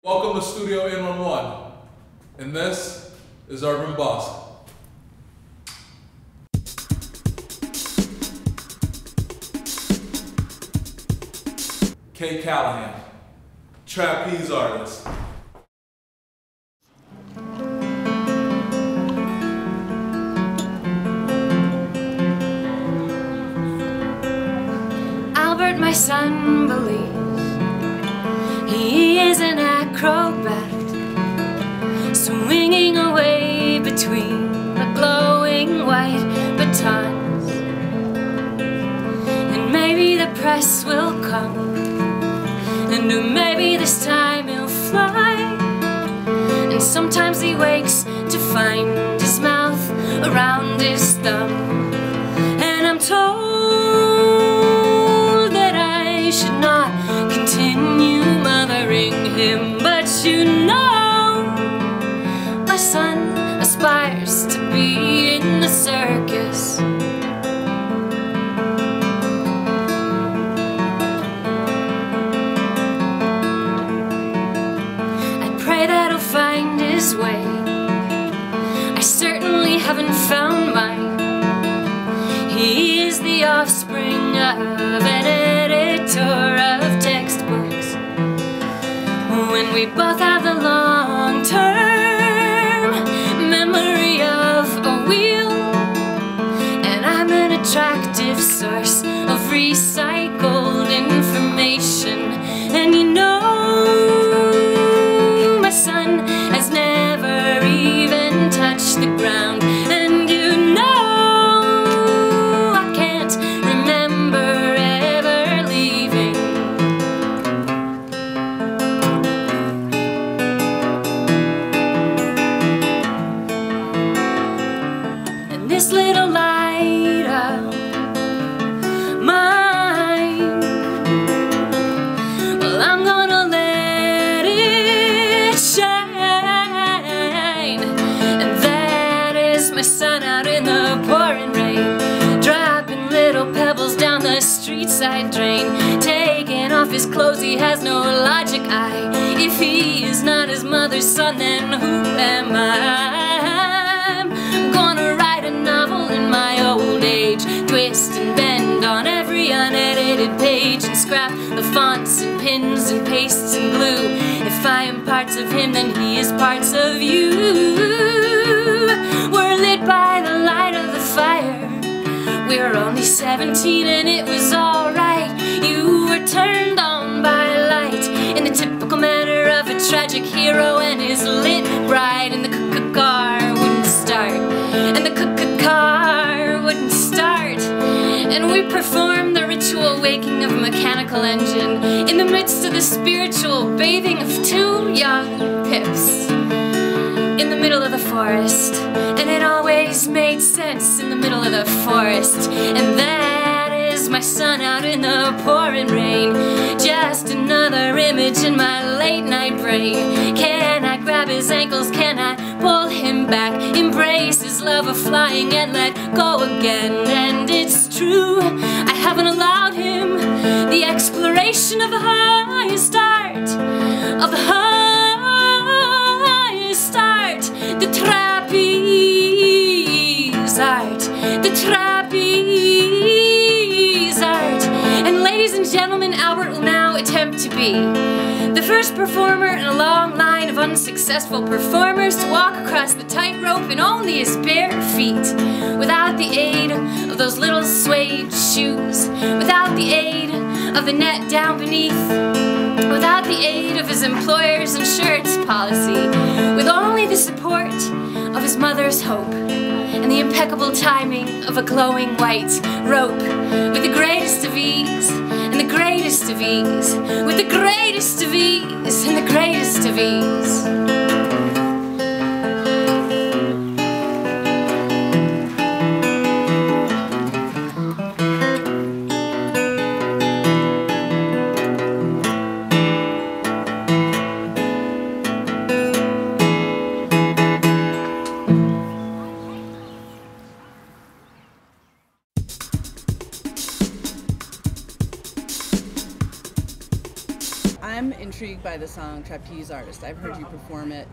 Welcome to Studio N11, and this is Urban Busk. Callahan, trapeze artist. Albert, my son, believes he is an acrobat, swinging away between the glowing white batons. And maybe the press will come, and maybe this time he'll fly. And sometimes he wakes to find his mouth around his thumb. And I'm told that I should not continue mothering him, but you know, my son aspires to be in the circus. That he'll find his way. I certainly haven't found mine. He is the offspring of an editor of textbooks. When we both have the long-term memory of a wheel, and I'm an attractive source of recycled information. And you know, my son has never even touched the ground. And you know, I can't remember ever leaving. And this little light of mine, well, I'm gonna let it shine. And that is my son out in the pouring rain, dropping little pebbles down the street side drain, taking off his clothes. He has no logic. If he is not his mother's son, then who am I? I'm gonna write a novel in my old age, twist and bend on every unedited page, and scrap the fonts and pins and pastes and glue. If I am parts of him, then he is parts of you. We're lit by the light of the fire. We were only 17 and it was alright. You were turned on by light in the typical manner of a tragic hero and his lit bride. And the car wouldn't start, and the car wouldn't start. And we performed the ritual waking of a mechanical engine in the midst of the spiritual bathing of two young pips in the middle of the forest. And it always made sense in the middle of the forest. And that is my son out in the pouring rain, just another image in my late night brain. Can I grab his ankles? Can I pull him back? Embrace his love of flying and let go again? And it's true, I haven't allowed him the exploration of the highest art, of the highest art, the trapeze art, the trapeze art. And ladies and gentlemen, Albert will now attempt to be the first performer in a long line of unsuccessful performers to walk across the tightrope in only his bare feet, without the aid of those little suede shoes, without the aid of the net down beneath, without the aid of his employer's insurance policy, with only the support of his mother's hope and the impeccable timing of a glowing white rope, with the greatest of ease and the greatest of ease, with the greatest of ease and the greatest of ease. I'm in intrigued by the song Trapeze Artist. I've heard you perform it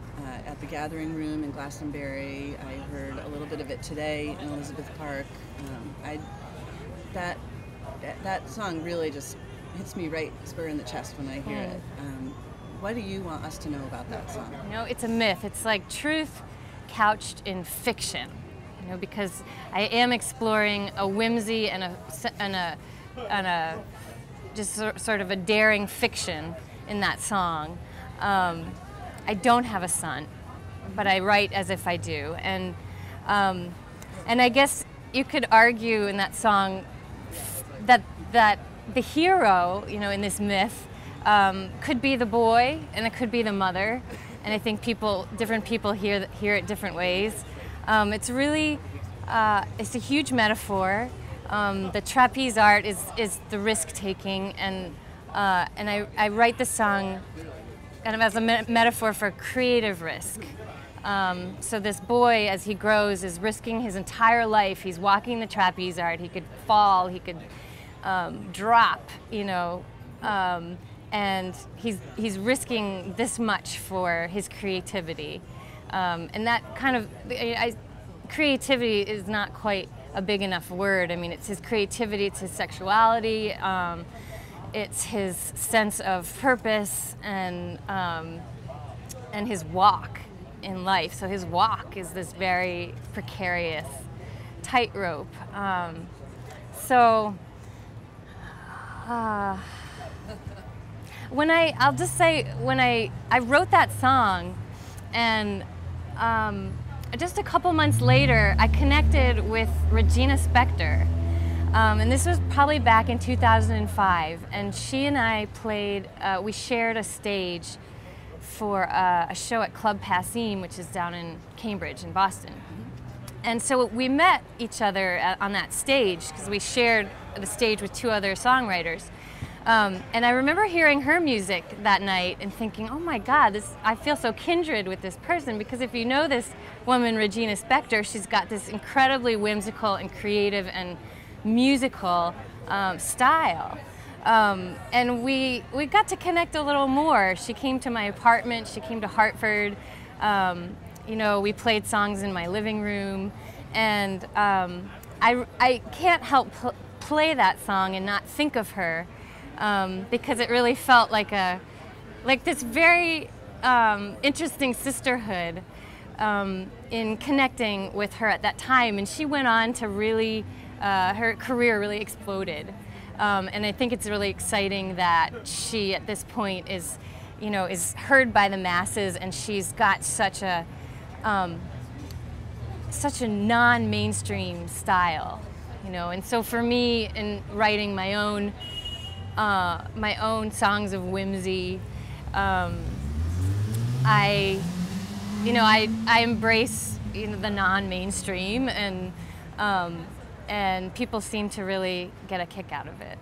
at the Gathering Room in Glastonbury. I heard a little bit of it today in Elizabeth Park. That song really just hits me right spur in the chest when I hear it. What do you want us to know about that song? You know, it's a myth. It's like truth couched in fiction. You know, because I am exploring a whimsy and a just sort of a daring fiction in that song. I don't have a son, but I write as if I do, and I guess you could argue in that song that the hero, you know, in this myth, could be the boy and it could be the mother, and I think different people hear it different ways. It's really, it's a huge metaphor. The trapeze art is the risk-taking, and I write the song kind of as a metaphor for creative risk. So this boy, as he grows, is risking his entire life. He's walking the trapeze art. He could fall, he could drop, you know, and he's risking this much for his creativity. And that kind of, creativity is not quite a big enough word. I mean, it's his creativity, it's his sexuality, it's his sense of purpose, and his walk in life. So his walk is this very precarious tightrope. I'll just say, when I wrote that song, and just a couple months later, I connected with Regina Spektor. And this was probably back in 2005. And she and I played, we shared a stage for a show at Club Passim, which is down in Cambridge in Boston. And so we met each other on that stage because we shared the stage with two other songwriters. And I remember hearing her music that night and thinking, oh my God, I feel so kindred with this person, because if you know this woman, Regina Spektor, she's got this incredibly whimsical and creative and musical style. And we got to connect a little more. She came to my apartment, she came to Hartford. You know, we played songs in my living room, and I can't help play that song and not think of her. Because it really felt like this very interesting sisterhood in connecting with her at that time. And she went on to really, her career really exploded. And I think it's really exciting that she, at this point, is heard by the masses, and she's got such a non-mainstream style, you know. And so for me, in writing my own songs of whimsy, I embrace, you know, the non-mainstream, and people seem to really get a kick out of it.